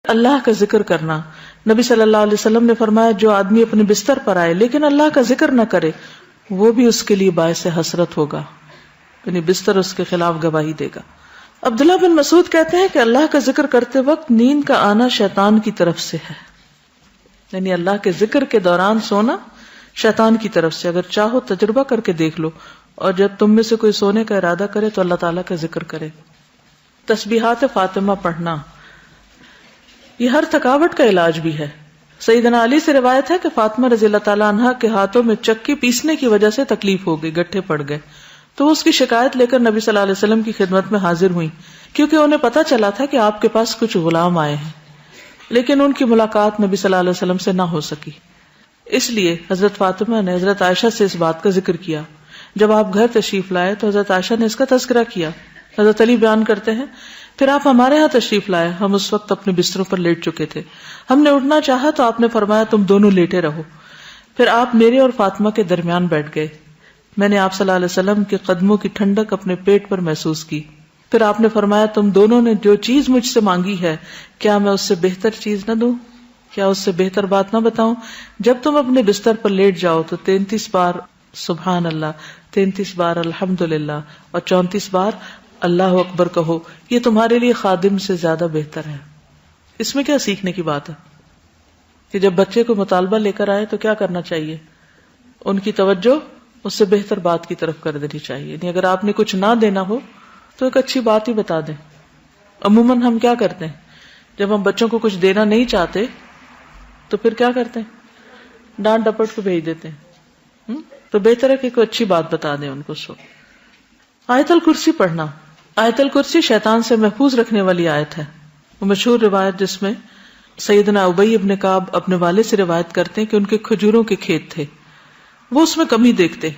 اللہ کا ذکر کرنا. نبی صلی اللہ علیہ وسلم نے فرمایا جو آدمی اپنے بستر پر آئے لیکن اللہ کا ذکر نہ کرے وہ بھی اس کے لیے باعث حسرت ہوگا، یعنی بستر اس کے خلاف گواہی دے گا. عبداللہ بن مسعود کہتے ہیں کہ اللہ کا ذکر کرتے وقت نیند کا آنا شیطان کی طرف سے ہے، یعنی اللہ کے ذکر کے دوران سونا شیطان کی طرف سے. اگر چاہو تجربہ کر کے دیکھ لو، اور جب تم میں سے کوئی سونے کا ارادہ کرے تو اللہ تعالیٰ کا ذکر کرے. تسبیحات فاطمہ پڑھنا یہ ہر تھکاوٹ کا علاج بھی ہے. سیدنا علی سے روایت ہے کہ فاطمہ رضی اللہ تعالیٰ عنہا کے ہاتھوں میں چکی پیسنے کی وجہ سے تکلیف ہو گئی، گٹھے پڑ گئے، تو وہ اس کی شکایت لے کر نبی صلی اللہ علیہ وسلم کی خدمت میں حاضر ہوئی، کیونکہ انہیں پتا چلا تھا کہ آپ کے پاس کچھ غلام آئے ہیں، لیکن ان کی ملاقات نبی صلی اللہ علیہ وسلم سے نہ ہو سکی. اس لیے حضرت فاطمہ نے حضرت عائشہ سے اس بات کا ذکر کیا. جب آپ گھر تشریف لائے تو حضرت عائشہ نے اس کا تذکرہ کیا. حضرت علی بیان کرتے ہیں پھر آپ ہمارے ہاں تشریف لائے، ہم اس وقت اپنے بستروں پر لیٹ چکے تھے، ہم نے اٹھنا چاہا تو آپ نے فرمایا تم دونوں لیٹے رہو. پھر آپ میرے اور فاطمہ کے درمیان بیٹھ گئے. میں نے آپ صلی اللہ علیہ وسلم کے قدموں کی ٹھنڈک اپنے پیٹ پر محسوس کی. پھر آپ نے فرمایا تم دونوں نے جو چیز مجھ سے مانگی ہے کیا میں اس سے بہتر چیز نہ دوں، کیا اس سے بہتر بات نہ بتاؤں؟ جب تم اپنے بستر پر لیٹ جاؤ تو 33 بار سبحان اللہ، 33 بار الحمدللہ اور 34 بار اللہ اکبر کہو، یہ تمہارے لیے خادم سے زیادہ بہتر ہے. اس میں کیا سیکھنے کی بات ہے کہ جب بچے کو مطالبہ لے کر آئے تو کیا کرنا چاہیے؟ ان کی توجہ اس سے بہتر بات کی طرف کر دینی چاہیے. یعنی اگر آپ نے کچھ نہ دینا ہو تو ایک اچھی بات ہی بتا دیں. عموماً ہم کیا کرتے ہیں جب ہم بچوں کو کچھ دینا نہیں چاہتے تو پھر کیا کرتے ہیں؟ ڈانٹ ڈپٹ کو بھیج دیتے ہیں. تو بہتر ہے کہ کوئی اچھی بات بتا دیں ان کو. آیت الکرسی پڑھنا. آیت الکرسی شیطان سے محفوظ رکھنے والی آیت ہے. وہ مشہور روایت جس میں سیدنا ابی ابن کعب اپنے والد سے روایت کرتے ہیں کہ ان کے کھجوروں کے کھیت تھے، وہ اس میں کمی دیکھتے،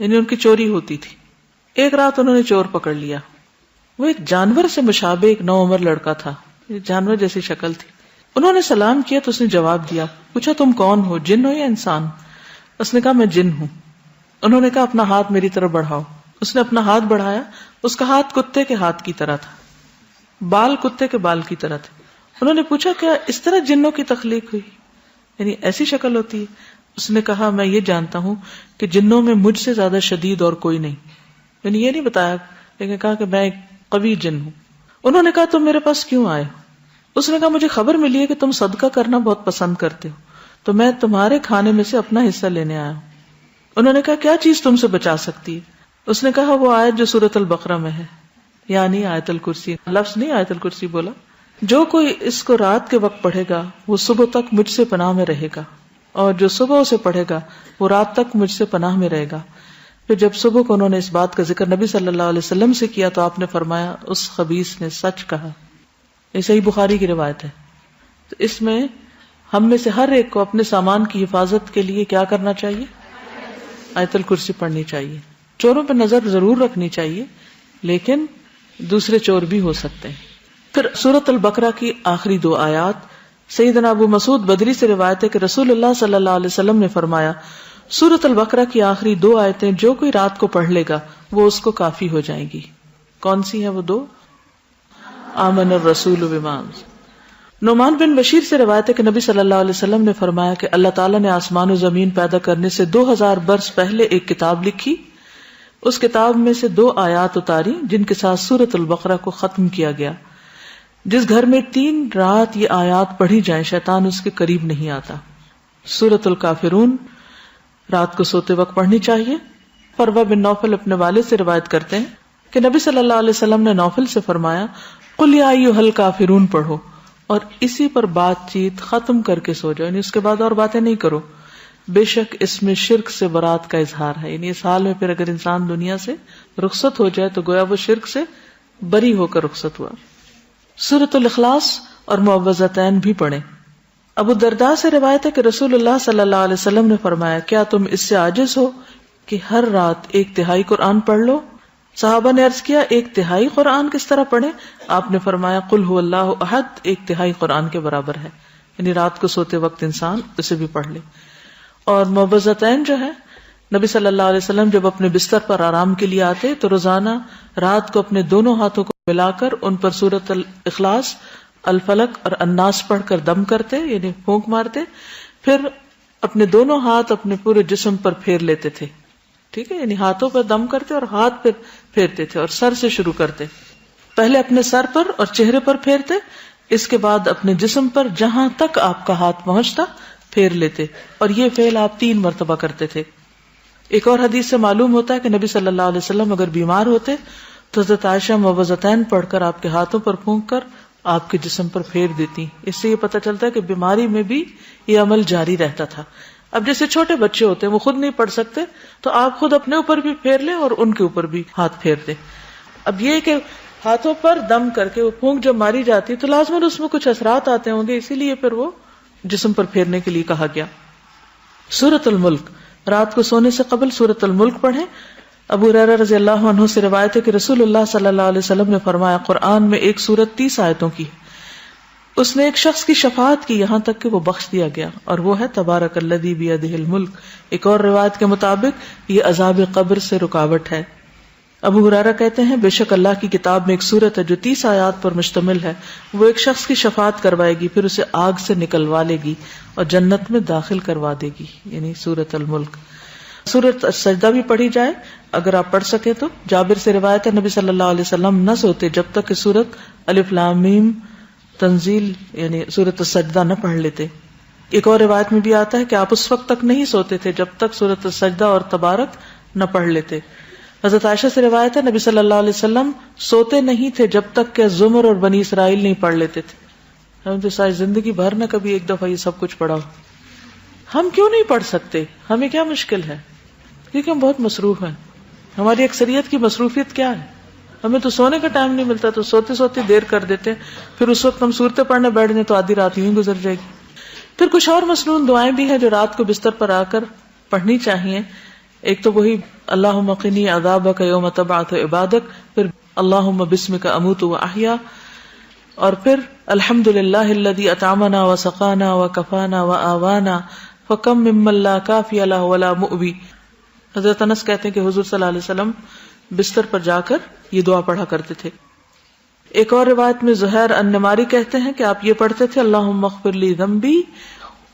یعنی ان کی چوری ہوتی تھی. ایک رات انہوں نے چور پکڑ لیا. وہ ایک جانور سے مشابہ ایک نوعمر لڑکا تھا، جانور جیسی شکل تھی. انہوں نے سلام کیا تو اس نے جواب دیا. پوچھا تم کون ہو، جن ہو یا انسان؟ اس نے کہا میں جن ہوں. انہوں نے کہا اپنا ہاتھ میری طرف بڑھاؤ. اس نے اپنا ہاتھ بڑھایا. اس کا ہاتھ کتے کے ہاتھ کی طرح تھا، بال کتے کے بال کی طرح تھے. انہوں نے پوچھا کیا اس طرح جنوں کی تخلیق ہوئی، یعنی ایسی شکل ہوتی ہے؟ اس نے کہا میں یہ جانتا ہوں کہ جنوں میں مجھ سے زیادہ شدید اور کوئی نہیں. یعنی یہ نہیں بتایا لیکن کہا کہ میں ایک قوی جن ہوں. انہوں نے کہا تم میرے پاس کیوں آئے ہو؟ اس نے کہا مجھے خبر ملی ہے کہ تم صدقہ کرنا بہت پسند کرتے ہو تو میں تمہارے کھانے میں سے اپنا حصہ لینے آیا ہوں. انہوں نے کہا کیا چیز تم سے بچا سکتی ہے؟ اس نے کہا وہ آیت جو سورۃ البقرہ میں ہے، یعنی آیت الکرسی. لفظ نہیں آیت الکرسی بولا. جو کوئی اس کو رات کے وقت پڑھے گا وہ صبح تک مجھ سے پناہ میں رہے گا، اور جو صبح اسے پڑھے گا وہ رات تک مجھ سے پناہ میں رہے گا. پھر جب صبح کو انہوں نے اس بات کا ذکر نبی صلی اللہ علیہ وسلم سے کیا تو آپ نے فرمایا اس خبیث نے سچ کہا. یہ صحیح بخاری کی روایت ہے. تو اس میں ہم میں سے ہر ایک کو اپنے سامان کی حفاظت کے لیے کیا کرنا چاہیے؟ آیت الکرسی پڑھنی چاہیے. چوروں پہ نظر ضرور رکھنی چاہیے لیکن دوسرے چور بھی ہو سکتے ہیں. پھر سورۃ البقرہ کی آخری 2 آیات. سیدنا ابو مسعود بدری سے روایت ہے کہ رسول اللہ صلی اللہ علیہ وسلم نے فرمایا سورۃ البقرہ کی آخری 2 آیتیں جو کوئی رات کو پڑھ لے گا وہ اس کو کافی ہو جائیں گی. کون سی ہیں وہ 2؟ آمن الرسول بما. نعمان بن بشیر سے روایت ہے کہ نبی صلی اللہ علیہ وسلم نے فرمایا کہ اللہ تعالیٰ نے آسمان و زمین پیدا کرنے سے 2000 برس پہلے ایک کتاب لکھی. اس کتاب میں سے 2 آیات اتاری جن کے ساتھ سورۃ البقرہ کو ختم کیا گیا. جس گھر میں 3 رات یہ آیات پڑھی جائیں شیطان اس کے قریب نہیں آتا. سورۃ الکافرون رات کو سوتے وقت پڑھنی چاہیے. فروہ بن نوفل اپنے والد سے روایت کرتے ہیں کہ نبی صلی اللہ علیہ وسلم نے نوفل سے فرمایا قل یا ایھا الکافرون پڑھو اور اسی پر بات چیت ختم کر کے سو جاؤ، یعنی اس کے بعد اور باتیں نہیں کرو. بے شک اس میں شرک سے برات کا اظہار ہے. یعنی اس حال میں پھر اگر انسان دنیا سے رخصت ہو جائے تو گویا وہ شرک سے بری ہو کر رخصت ہوا. سورۃ الاخلاص اور معوذتین بھی پڑھیں. ابو الدرداء سے روایت ہے کہ رسول اللہ صلی اللہ علیہ وسلم نے فرمایا کیا تم اس سے عاجز ہو کہ ہر رات 1/3 قرآن پڑھ لو؟ صحابہ نے عرض کیا 1/3 قرآن کس طرح پڑھیں؟ آپ نے فرمایا قل هو اللہ احد 1/3 قرآن کے برابر ہے. یعنی رات کو سوتے وقت انسان اسے بھی پڑھ لے. اور معوذتین جو ہے نبی صلی اللہ علیہ وسلم جب اپنے بستر پر آرام کے لیے آتے تو روزانہ رات کو اپنے دونوں ہاتھوں کو ملا کر ان پر سورۃ الاخلاص، الفلق اور الناس پڑھ کر دم کرتے یعنی پھونک مارتے، پھر اپنے دونوں ہاتھ اپنے پورے جسم پر پھیر لیتے تھے. ٹھیک ہے، یعنی ہاتھوں پر دم کرتے اور ہاتھ پھر پھیرتے تھے اور سر سے شروع کرتے. پہلے اپنے سر پر اور چہرے پر پھیرتے، اس کے بعد اپنے جسم پر جہاں تک آپ کا ہاتھ پہنچتا پھیر لیتے، اور یہ فعل آپ 3 مرتبہ کرتے تھے. ایک اور حدیث سے معلوم ہوتا ہے کہ نبی صلی اللہ علیہ وسلم اگر بیمار ہوتے تو حضرت عائشہ موعظتین پڑھ کر آپ کے ہاتھوں پر پھونک کر آپ کے جسم پر پھیر دیتی. اس سے یہ پتہ چلتا ہے کہ بیماری میں بھی یہ عمل جاری رہتا تھا. اب جیسے چھوٹے بچے ہوتے ہیں وہ خود نہیں پڑھ سکتے تو آپ خود اپنے اوپر بھی پھیر لیں اور ان کے اوپر بھی ہاتھ پھیر دیں. اب یہ کہ ہاتھوں پر دم کر کے وہ پھونک جب ماری جاتی تو لازماً اس میں کچھ اثرات آتے ہوں گے، اسی لیے پھر وہ جسم پر پھیرنے کے لیے کہا گیا. سورۃ الملک، رات کو سونے سے قبل سورۃ الملک پڑھیں. ابو ہریرہ رضی اللہ عنہ سے روایت ہے کہ رسول اللہ صلی اللہ علیہ وسلم نے فرمایا قرآن میں ایک سورت 30 آیتوں کی ہے، اس نے ایک شخص کی شفاعت کی یہاں تک کہ وہ بخش دیا گیا، اور وہ ہے تبارک الذی بیدہ الملک. ایک اور روایت کے مطابق یہ عذاب قبر سے رکاوٹ ہے. ابو ہریرہ کہتے ہیں بے شک اللہ کی کتاب میں ایک سورت ہے جو 30 آیات پر مشتمل ہے، وہ ایک شخص کی شفاعت کروائے گی، پھر اسے آگ سے نکلوا لے گی اور جنت میں داخل کروا دے گی، یعنی سورۃ الملک. سورۃ السجدہ بھی پڑھی جائے اگر آپ پڑھ سکے تو. جابر سے روایت ہے نبی صلی اللہ علیہ وسلم نہ سوتے جب تک کہ سورۃ الف لام میم تنزیل یعنی سورۃ السجدہ نہ پڑھ لیتے. ایک اور روایت میں بھی آتا ہے کہ آپ اس وقت تک نہیں سوتے تھے جب تک سورۃ السجدہ اور تبارک نہ پڑھ لیتے. حضرت عائشہ سے روایت ہے نبی صلی اللہ علیہ وسلم سوتے نہیں تھے جب تک کہ زمر اور بنی اسرائیل نہیں پڑھ لیتے تھے. ہم تو ساری زندگی بھر نہ کبھی ایک دفعہ یہ سب کچھ پڑھا. ہم کیوں نہیں پڑھ سکتے؟ ہمیں کیا مشکل ہے؟ کیونکہ ہم بہت مصروف ہیں. ہماری اکثریت کی مصروفیت کیا ہے؟ ہمیں تو سونے کا ٹائم نہیں ملتا تو سوتے سوتے دیر کر دیتے ہیں، پھر اس وقت ہم صورتیں پڑھنے بیٹھ جائیں تو آدھی رات یوں گزر جائے گی. پھر کچھ اور مصنون دعائیں بھی ہیں جو رات کو بستر پر آ کر پڑھنی چاہیے. ایک تو وہی اللہم قنی عذابک یوم تبعث عبادک، پھر اللہم بسمک اموت واحیا، اور پھر الحمدللہ الذی اطعمنا وسقانا وکفانا وآوانا فکم ممن لا کافی لہ ولا مؤوی. حضرت انس کہتے ہیں کہ حضور صلی اللہ علیہ وسلم بستر پر جا کر یہ دعا پڑھا کرتے تھے. ایک اور روایت میں زہیر النماری کہتے ہیں کہ آپ یہ پڑھتے تھے اللہم اغفر لی ذنبی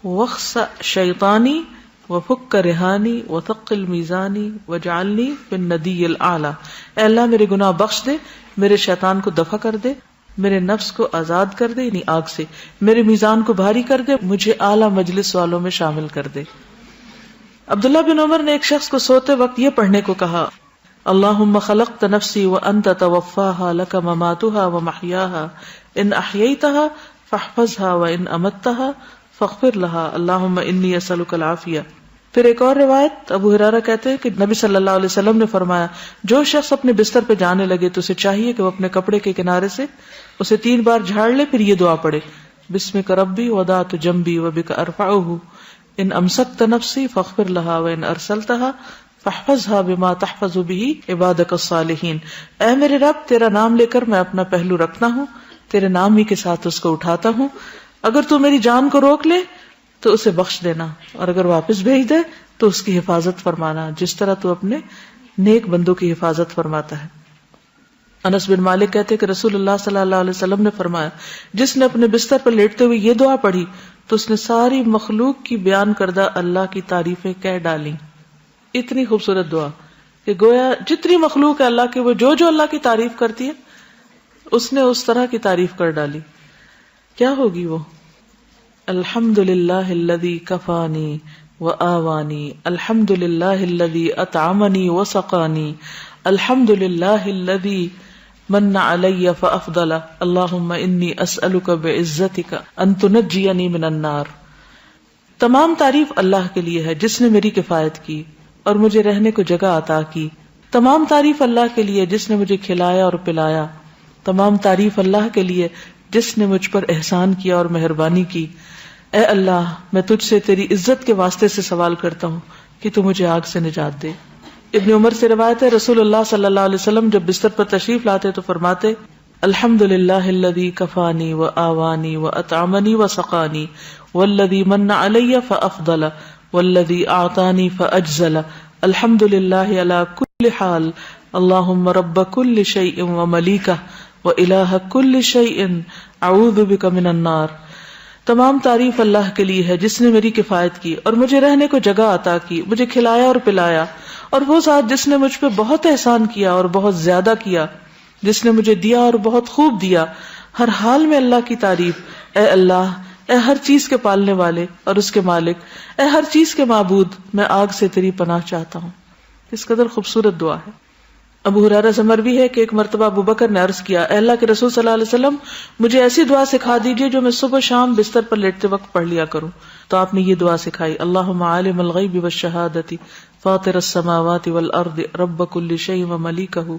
واخسأ شیطانی وفک رہانی وثقل میزانی وجعلنی فی الندی الاعلی. اے اللہ میرے گناہ بخش دے، میرے شیطان کو دفع کر دے، میرے نفس کو آزاد کر دے یعنی آگ سے، میرے میزان کو بھاری کر دے، مجھے اعلی مجلس والوں میں شامل کر دے. عبداللہ بن عمر نے ایک شخص کو سوتے وقت یہ پڑھنے کو کہا اللہم خلقت نفسی وانت توفاها لک مماتها ومحیاها ان احییتها فاحفظها وان امتها فاغفر لها اللہم انی اسألک العافیہ. پھر ایک اور روایت ابو ہریرہ کہتے ہیں کہ نبی صلی اللہ علیہ وسلم نے فرمایا جو شخص اپنے بستر پہ جانے لگے تو اسے چاہیے کہ وہ اپنے کپڑے کے کنارے سے اسے 3 بار جھاڑ لے، پھر یہ دعا پڑھے بسمک ربی وضعت جنبی وبک ارفعہ ان امسکت نفسی فاغفر لها وان ارسلتها فاحفظها بما تحفظ به عبادك الصالحین. اے میرے رب تیرا نام لے کر میں اپنا پہلو رکھتا ہوں، تیرے نام ہی کے ساتھ اس کو اٹھاتا ہوں، اگر تو میری جان کو روک لے تو اسے بخش دینا، اور اگر واپس بھیج دے تو اس کی حفاظت فرمانا جس طرح تو اپنے نیک بندوں کی حفاظت فرماتا ہے. انس بن مالک کہتے کہ رسول اللہ صلی اللہ علیہ وسلم نے فرمایا جس نے اپنے بستر پر لیٹتے ہوئے یہ دعا پڑھی تو اس نے ساری مخلوق کی بیان کردہ اللہ کی تعریفیں کہہ ڈالی. اتنی خوبصورت دعا کہ گویا جتنی مخلوق ہے اللہ کے وہ جو جو اللہ کی تعریف کرتی ہے اس نے اس طرح کی تعریف کر ڈالی. کیا ہوگی وہ؟ الحمدللہ الذی کفانی وآوانی، الحمدللہ الذی اطعمنی وسقانی، الحمدللہ الذی من علی فافضل، اللہم انی اسألک بعزتک ان تنجینی من النار. تمام تعریف اللہ کے لیے ہے جس نے میری کفایت کی اور مجھے رہنے کو جگہ عطا کی. تمام تعریف اللہ کے لیے جس نے مجھے کھلایا اور پلایا. تمام تعریف اللہ کے لیے جس نے مجھ پر احسان کیا اور مہربانی کی. اے اللہ میں تجھ سے تیری عزت کے واسطے سے سوال کرتا ہوں کہ تو مجھے آگ سے نجات دے. ابن عمر سے روایت ہے رسول اللہ صلی اللہ علیہ وسلم جب بستر پر تشریف لاتے تو فرماتے الحمدللہ الذی کفانی وآوانی واطعمنی وسقانی والذی من علی فافضل والذی اعطانی فاجزل الحمدللہ علی کل حال اللہم رب کل شیء وملیکہ وإلہ کل شیء اعوذ بک من النار. تمام تعریف اللہ کے لیے ہے جس نے میری کفایت کی اور مجھے رہنے کو جگہ عطا کی، مجھے کھلایا اور پلایا، اور وہ ذات جس نے مجھ پہ بہت احسان کیا اور بہت زیادہ کیا، جس نے مجھے دیا اور بہت خوب دیا. ہر حال میں اللہ کی تعریف. اے اللہ، اے ہر چیز کے پالنے والے اور اس کے مالک، اے ہر چیز کے معبود، میں آگ سے تیری پناہ چاہتا ہوں. اس قدر خوبصورت دعا ہے. ابو ہریرہ سے مروی ہے کہ ایک مرتبہ ابو بکر نے عرض کیا، اے اللہ کے رسول صلی اللہ علیہ وسلم، مجھے ایسی دعا سکھا دیجئے جو میں صبح شام بستر پر لیٹتے وقت پڑھ لیا کروں. تو آپ نے یہ دعا سکھائی، اللہم عالم الغیب والشہادۃ فاطر السماوات والارض رب کل شیء وملیکہ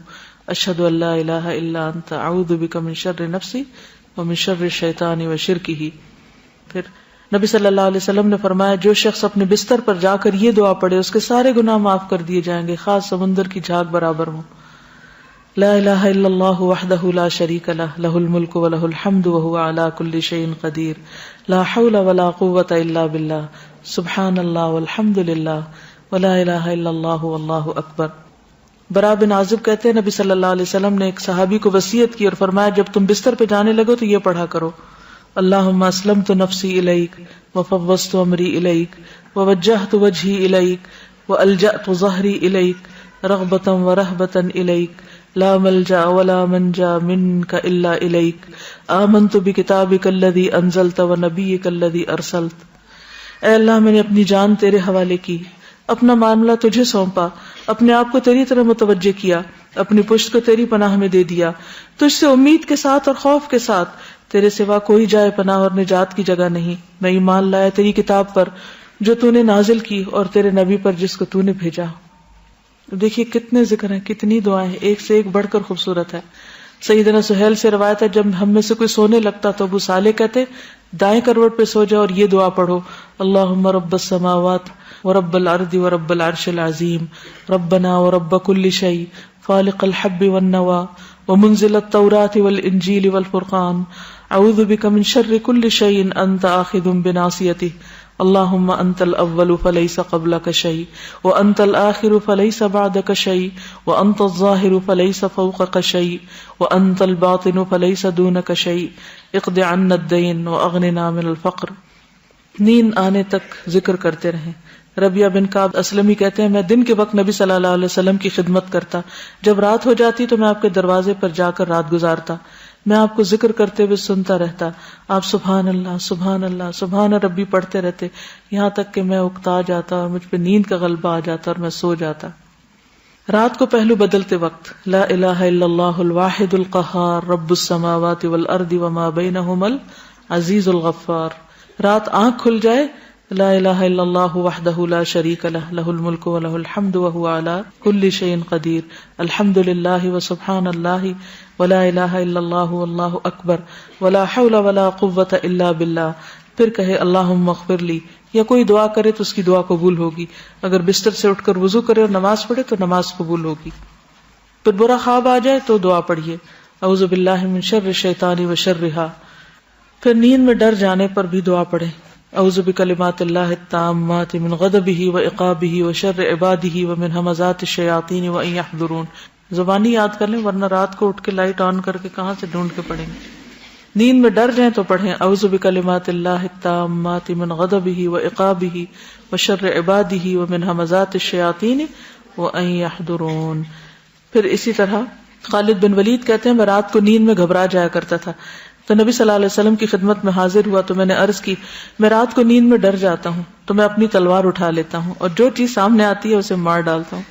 اشہد ان لا الہ الا انت اعوذ بک من شر نفسی ومن شر الشیطان وشرکہ. پھر نبی صلی اللہ علیہ وسلم نے فرمایا، جو شخص اپنے بستر پر جا کر یہ دعا پڑھے اس کے سارے گناہ معاف کر دیے جائیں گے، خاص سمندر کی جھاگ برابر ہوں. لا الہ الا اللہ وحدہ لا شریک لہ، لہ الملک ولہ الحمد وہو علی کل شیء قدیر، لا حول ولا قوۃ الا باللہ، سبحان اللہ والحمد للہ ولا الہ الا اللہ واللہ اکبر. براء بن عازب کہتے ہیں، نبی صلی اللہ علیہ وسلم نے ایک صحابی کو وصیت کی اور فرمایا، جب تم بستر پہ جانے لگو تو یہ پڑھا کرو، اللہم اسلمت نفسی الیک وفوضت امری الیک ووجہت وجہی الیک والجأت ظہری الیک رغبتا ورہبتا الیک لا ملجا ولا منجا منک الا الیک آمنت بکتابک الذی انزلت ونبیک الذی ارسلت. اے اللہ، میں نے اپنی جان تیرے حوالے کی، اپنا معاملہ تجھے سونپا، اپنے آپ کو تیری طرح متوجہ کیا، اپنی پشت کو تیری پناہ میں دے دیا، تجھ سے امید کے ساتھ اور خوف کے ساتھ، تیرے سوا کوئی جائے پناہ اور نجات کی جگہ نہیں. میں ایمان لایا تیری کتاب پر جو تو نے نازل کی اور تیرے نبی پر جس کو تو نے بھیجا. دیکھیے کتنے ذکر ہیں، کتنی دعائیں ہیں، ایک سے ایک بڑھ کر خوبصورت ہے. سیدنا سہیل سے روایت ہے، جب ہم میں سے کوئی سونے لگتا تو ابو صالح کہتے دائیں کروٹ پہ سو جاؤ اور یہ دعا پڑھو، اللہم رب السماوات ورب الارض ورب العرش العظیم ربنا ورب کل شیء فالق الحب والنوا ومنزل التوراة والانجیل والفرقان اعوذ بک من شر کل شیء انت آخذ بناصیتہ اللہم انت الاول فلیس قبلک شیء وانت الآخر فلیس بعدک شیء وانت الظاہر فلیس فوقک شیء وانت الباطن فلیس دونک شیء اقض عنا الدین واغننا من الفقر. نیند آنے تک ذکر کرتے رہیں. ربیہ بن کعب اسلمی کہتے ہیں، میں دن کے وقت نبی صلی اللہ علیہ وسلم کی خدمت کرتا، جب رات ہو جاتی تو میں آپ کے دروازے پر جا کر رات گزارتا، میں آپ کو ذکر کرتے ہوئے سنتا رہتا، آپ سبحان اللہ سبحان اللہ سبحان ربی پڑھتے رہتے، یہاں تک کہ میں اکتا جاتا اور مجھ پہ نیند کا غلبہ آ جاتا اور میں سو جاتا. رات کو پہلو بدلتے وقت لا الہ الا اللہ الواحد القہار رب السماوات والارض وما بینہما العزیز الغفار. رات آنکھ کھل جائے لا الہ الا اللہ وحدہ لا شریک لہ، لہ الملک ولہ الحمد وہو علی کل شیء قدیر، الحمد للہ وسبحان اللہ ولا الہ الا اللہ واللہ اکبر ولا حول ولا قوۃ الا باللہ. پھر کہے اللہم اغفر لی، یا کوئی دعا کرے تو اس کی دعا قبول ہوگی. اگر بستر سے اٹھ کر وضو کرے اور نماز پڑھے تو نماز قبول ہوگی. پھر برا خواب آ جائے تو دعا پڑھیے، اعوذ باللہ من شر الشیطان وشرہا. پھر نیند میں ڈر جانے پر بھی دعا پڑھے، اعوذ بکلمات اللہ التامات من غضبہ وعقابہ وشر عبادہ ومن ہمزات الشیاطین وان یحضرون. زبانی یاد کر لیں ورنہ رات کو اٹھ کے لائٹ آن کر کے کہاں سے ڈھونڈ کے پڑھیں گے. نیند میں ڈر جائیں تو پڑھیں اعوذ بکلمات اللہ التامات من غضبہ وعقابہ وشر عبادہ ومن ہمزات الشیاطین وان یحضرون. پھر اسی طرح خالد بن ولید کہتے ہیں، میں رات کو نیند میں گھبرا جایا کرتا تھا، تو نبی صلی اللہ علیہ وسلم کی خدمت میں حاضر ہوا تو میں نے عرض کی، میں رات کو نیند میں ڈر جاتا ہوں تو میں اپنی تلوار اٹھا لیتا ہوں اور جو چیز سامنے آتی ہے اسے مار ڈالتا ہوں.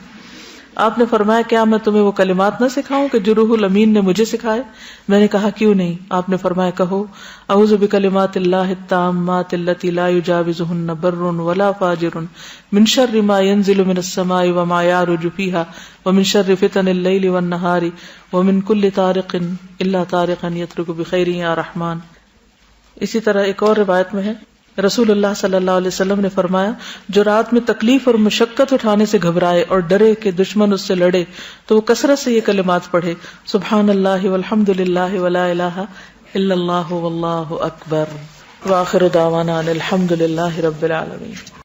آپ نے فرمایا، کیا میں تمہیں وہ کلمات نہ سکھاؤں کہ جو روح الامین نے مجھے سکھائے؟ میں نے کہا کیوں نہیں. آپ نے فرمایا، کہو اعوذ بکلمات اللہ التامات التی لا یجاوزہن بر ولا فاجر من شر ما ينزل من السماء وما يعرج فيها ومن شر فتن الليل والنهار ومن كل طارق الا طارقا يترك بخير یا رحمان. اسی طرح ایک اور روایت میں ہے، رسول اللہ صلی اللہ علیہ وسلم نے فرمایا، جو رات میں تکلیف اور مشقت اٹھانے سے گھبرائے اور ڈرے کہ دشمن اس سے لڑے تو وہ کثرت سے یہ کلمات پڑھے، سبحان اللہ والحمد للہ ولا الہ الا اللہ واللہ اکبر. وآخر دعوانا ان الحمد للہ رب العالمین.